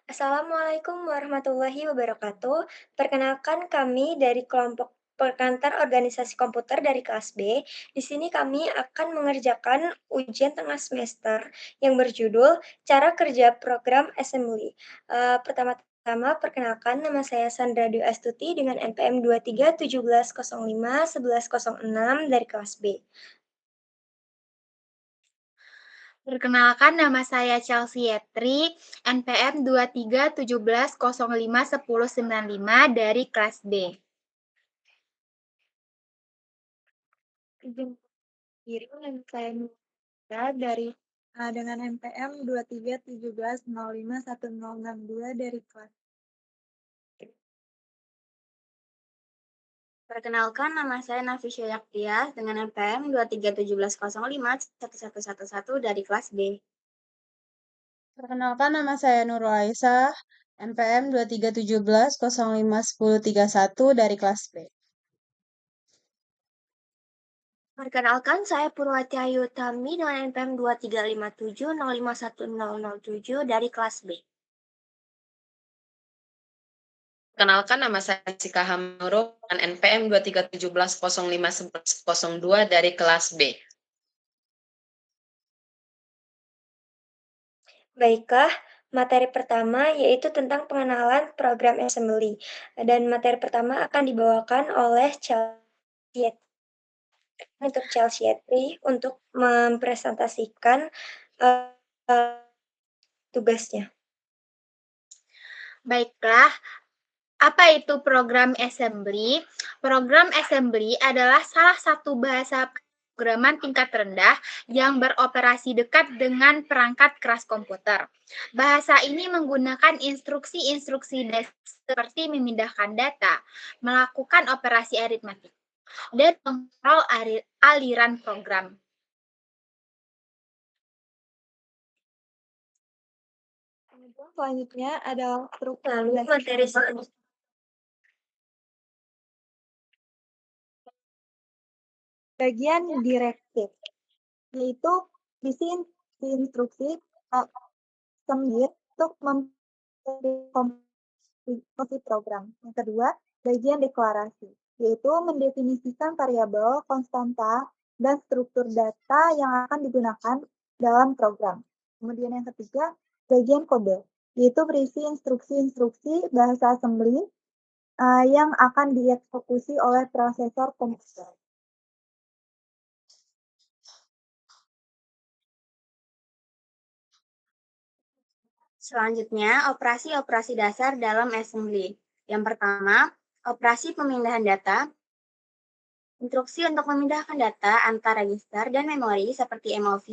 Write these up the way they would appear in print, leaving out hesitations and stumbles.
Assalamualaikum warahmatullahi wabarakatuh. Perkenalkan kami dari kelompok perkantor organisasi komputer dari kelas B. Di sini kami akan mengerjakan ujian tengah semester yang berjudul Cara Kerja Program Assembly. Pertama-tama perkenalkan nama saya Sandra Dwi Astuti dengan NPM 2317051106 dari kelas B. Perkenalkan nama saya Chelsea Yetri, NPM 2317051095 dari kelas B. Izin diri dan saya Nura dengan NPM 2317051062 dari kelas. Perkenalkan, nama saya Nafisya Yaktias dengan NPM 2317051111 dari kelas B. Perkenalkan nama saya Nurul Aisyah, NPM 2317051031 dari kelas B. Perkenalkan, saya Purwati Ayu Tami dengan NPM 2357051007 dari kelas B. Perkenalkan, nama saya Sika Hamnurul dengan NPM 2317051102 dari kelas B. Baiklah, materi pertama yaitu tentang pengenalan program assembly. Dan materi pertama akan dibawakan oleh Chelsea untuk mempresentasikan tugasnya. Baiklah, apa itu program assembly? Program assembly adalah salah satu bahasa pemrograman tingkat rendah yang beroperasi dekat dengan perangkat keras komputer. Bahasa ini menggunakan instruksi-instruksi seperti memindahkan data, melakukan operasi aritmatik, dan mengontrol aliran program. Kemudian selanjutnya adalah struktur Lalu materi bagian direktif, yaitu isi instruksi sembir untuk memproduksi program. Yang kedua, bagian deklarasi, yaitu mendefinisikan variabel, konstanta, dan struktur data yang akan digunakan dalam program. Kemudian yang ketiga, bagian kode, yaitu berisi instruksi-instruksi bahasa assembly yang akan dieksekusi oleh prosesor komputer. Selanjutnya, operasi-operasi dasar dalam assembly. Yang pertama, operasi pemindahan data. Instruksi untuk memindahkan data antar register dan memori seperti MOV,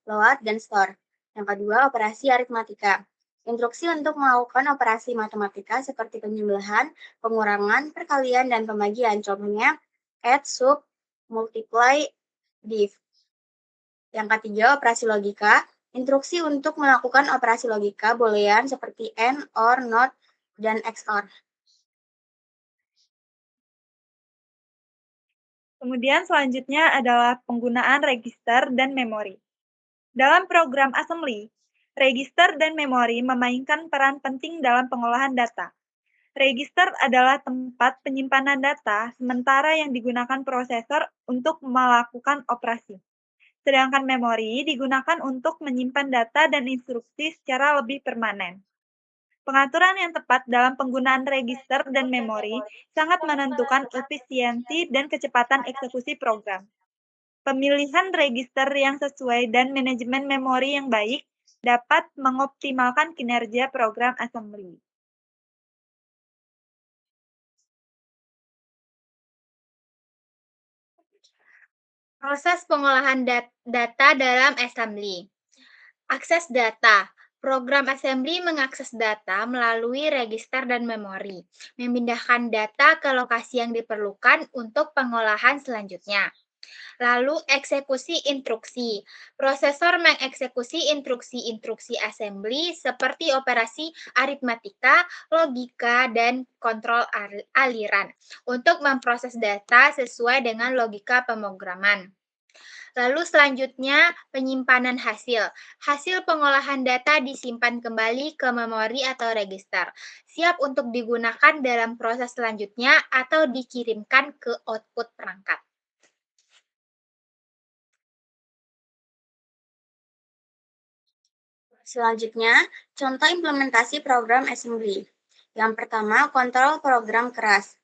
load, dan store. Yang kedua, operasi aritmatika. Instruksi untuk melakukan operasi matematika seperti penjumlahan, pengurangan, perkalian, dan pembagian. Contohnya, add, sub, multiply, div. Yang ketiga, operasi logika. Instruksi untuk melakukan operasi logika boolean seperti AND, OR, NOT, dan XOR. Kemudian selanjutnya adalah penggunaan register dan memori. Dalam program assembly, register dan memori memainkan peran penting dalam pengolahan data. Register adalah tempat penyimpanan data, sementara yang digunakan prosesor untuk melakukan operasi. Sedangkan memori digunakan untuk menyimpan data dan instruksi secara lebih permanen. Pengaturan yang tepat dalam penggunaan register dan memori sangat menentukan efisiensi dan kecepatan eksekusi program. Pemilihan register yang sesuai dan manajemen memori yang baik dapat mengoptimalkan kinerja program assembly. Proses pengolahan data dalam assembly. Akses data. Program assembly mengakses data melalui register dan memori, memindahkan data ke lokasi yang diperlukan untuk pengolahan selanjutnya. Lalu eksekusi instruksi. Prosesor mengeksekusi instruksi-instruksi assembly seperti operasi aritmatika, logika, dan kontrol aliran untuk memproses data sesuai dengan logika pemrograman. Lalu selanjutnya penyimpanan hasil. Hasil pengolahan data disimpan kembali ke memori atau register, siap untuk digunakan dalam proses selanjutnya atau dikirimkan ke output perangkat. Selanjutnya, contoh implementasi program assembly. Yang pertama, kontrol program keras.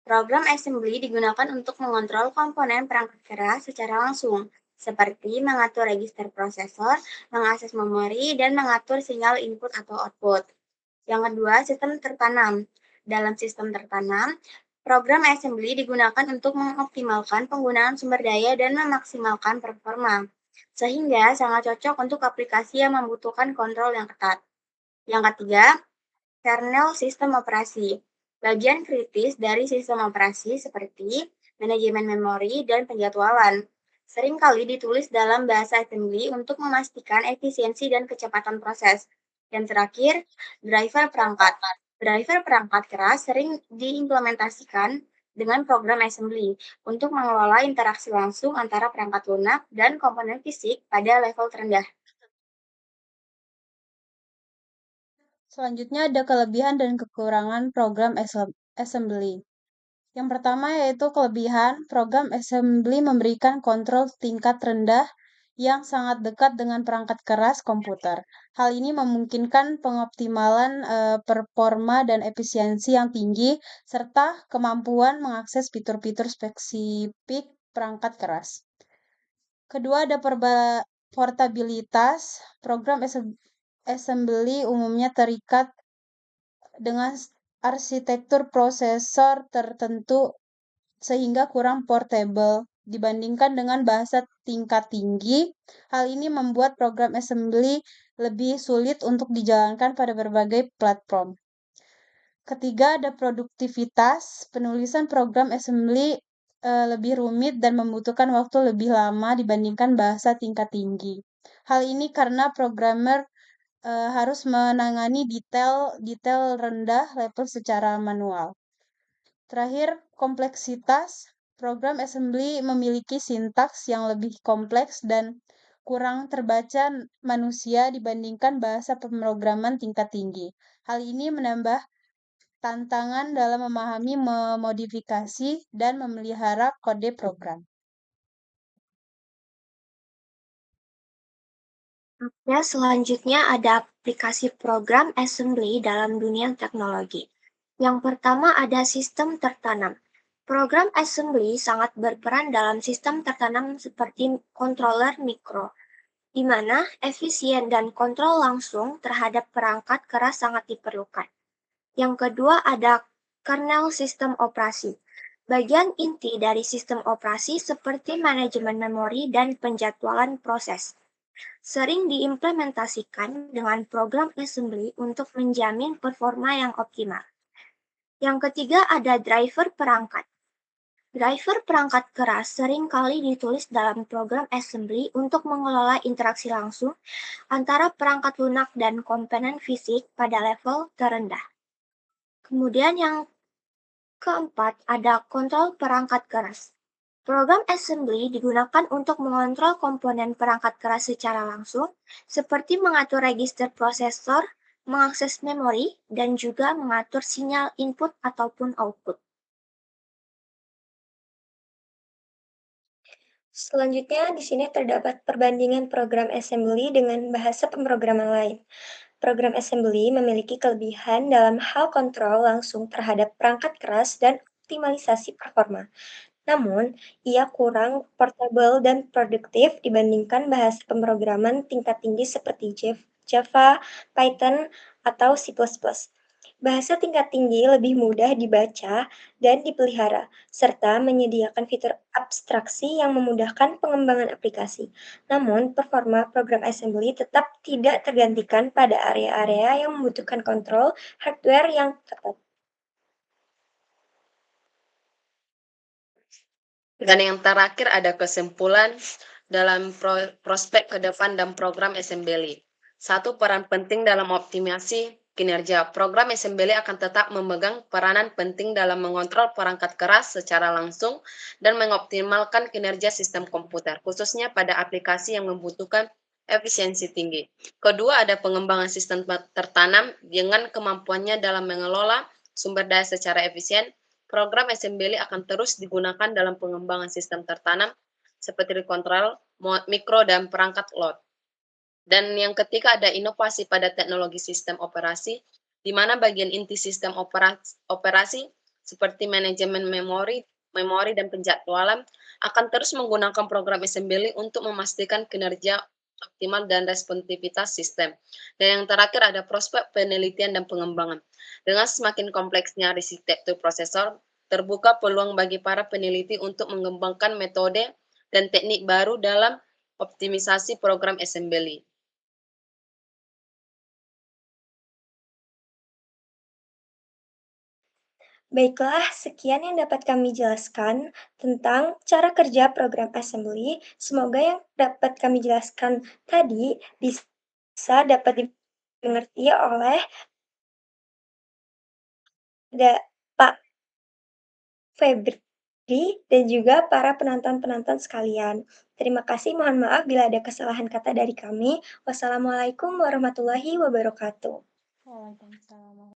Program assembly digunakan untuk mengontrol komponen perangkat keras secara langsung, seperti mengatur register prosesor, mengakses memori, dan mengatur sinyal input atau output. Yang kedua, sistem tertanam. Dalam sistem tertanam, program assembly digunakan untuk mengoptimalkan penggunaan sumber daya dan memaksimalkan performa, sehingga sangat cocok untuk aplikasi yang membutuhkan kontrol yang ketat. Yang ketiga, kernel sistem operasi. Bagian kritis dari sistem operasi seperti manajemen memori dan penjadwalan seringkali ditulis dalam bahasa assembly untuk memastikan efisiensi dan kecepatan proses. Dan terakhir, driver perangkat. Driver perangkat keras sering diimplementasikan dengan program assembly untuk mengelola interaksi langsung antara perangkat lunak dan komponen fisik pada level terendah. Selanjutnya ada kelebihan dan kekurangan program assembly. Yang pertama yaitu kelebihan, program assembly memberikan kontrol tingkat rendah yang sangat dekat dengan perangkat keras komputer. Hal ini memungkinkan pengoptimalan performa dan efisiensi yang tinggi, serta kemampuan mengakses fitur-fitur spesifik perangkat keras. Kedua, ada portabilitas. Program assembly umumnya terikat dengan arsitektur prosesor tertentu sehingga kurang portable dibandingkan dengan bahasa tingkat tinggi. Hal ini membuat program assembly lebih sulit untuk dijalankan pada berbagai platform. Ketiga, ada produktivitas. Penulisan program assembly lebih rumit dan membutuhkan waktu lebih lama dibandingkan bahasa tingkat tinggi. Hal ini karena programmer harus menangani detail rendah level secara manual. Terakhir, kompleksitas. Program assembly memiliki sintaks yang lebih kompleks dan kurang terbaca manusia dibandingkan bahasa pemrograman tingkat tinggi. Hal ini menambah tantangan dalam memahami, memodifikasi, dan memelihara kode program. Ya, selanjutnya ada aplikasi program assembly dalam dunia teknologi. Yang pertama ada sistem tertanam. Program assembly sangat berperan dalam sistem tertanam seperti controller mikro, di mana efisien dan kontrol langsung terhadap perangkat keras sangat diperlukan. Yang kedua ada kernel sistem operasi. Bagian inti dari sistem operasi seperti manajemen memori dan penjadwalan proses sering diimplementasikan dengan program assembly untuk menjamin performa yang optimal. Yang ketiga ada driver perangkat. Driver perangkat keras seringkali ditulis dalam program assembly untuk mengelola interaksi langsung antara perangkat lunak dan komponen fisik pada level terendah. Kemudian yang keempat ada kontrol perangkat keras. Program assembly digunakan untuk mengontrol komponen perangkat keras secara langsung, seperti mengatur register prosesor, mengakses memori, dan juga mengatur sinyal input ataupun output. Selanjutnya, di sini terdapat perbandingan program assembly dengan bahasa pemrograman lain. Program assembly memiliki kelebihan dalam hal kontrol langsung terhadap perangkat keras dan optimalisasi performa. Namun, ia kurang portable dan produktif dibandingkan bahasa pemrograman tingkat tinggi seperti Java, Python, atau C++. Bahasa tingkat tinggi lebih mudah dibaca dan dipelihara, serta menyediakan fitur abstraksi yang memudahkan pengembangan aplikasi. Namun, performa program assembly tetap tidak tergantikan pada area-area yang membutuhkan kontrol hardware yang ketat. Dan yang terakhir ada kesimpulan dalam prospek ke depan dan program assembly. Satu, peran penting dalam optimasi kinerja. Program assembly akan tetap memegang peranan penting dalam mengontrol perangkat keras secara langsung dan mengoptimalkan kinerja sistem komputer, khususnya pada aplikasi yang membutuhkan efisiensi tinggi. Kedua, ada pengembangan sistem tertanam dengan kemampuannya dalam mengelola sumber daya secara efisien. Program assembly akan terus digunakan dalam pengembangan sistem tertanam seperti kontrol, mikro, dan perangkat load. Dan yang ketiga ada inovasi pada teknologi sistem operasi, di mana bagian inti sistem operasi seperti manajemen memori dan penjadwalan akan terus menggunakan program assembly untuk memastikan kinerja optimal dan responsivitas sistem. Dan yang terakhir ada prospek penelitian dan pengembangan. Dengan semakin kompleksnya arsitektur prosesor, terbuka peluang bagi para peneliti untuk mengembangkan metode dan teknik baru dalam optimisasi program assembly. Baiklah, sekian yang dapat kami jelaskan tentang cara kerja program assembly. Semoga yang dapat kami jelaskan tadi bisa dapat dimengerti oleh Pak Febri dan juga para penonton-penonton sekalian. Terima kasih, mohon maaf bila ada kesalahan kata dari kami. Wassalamualaikum warahmatullahi wabarakatuh. Waalaikumsalam.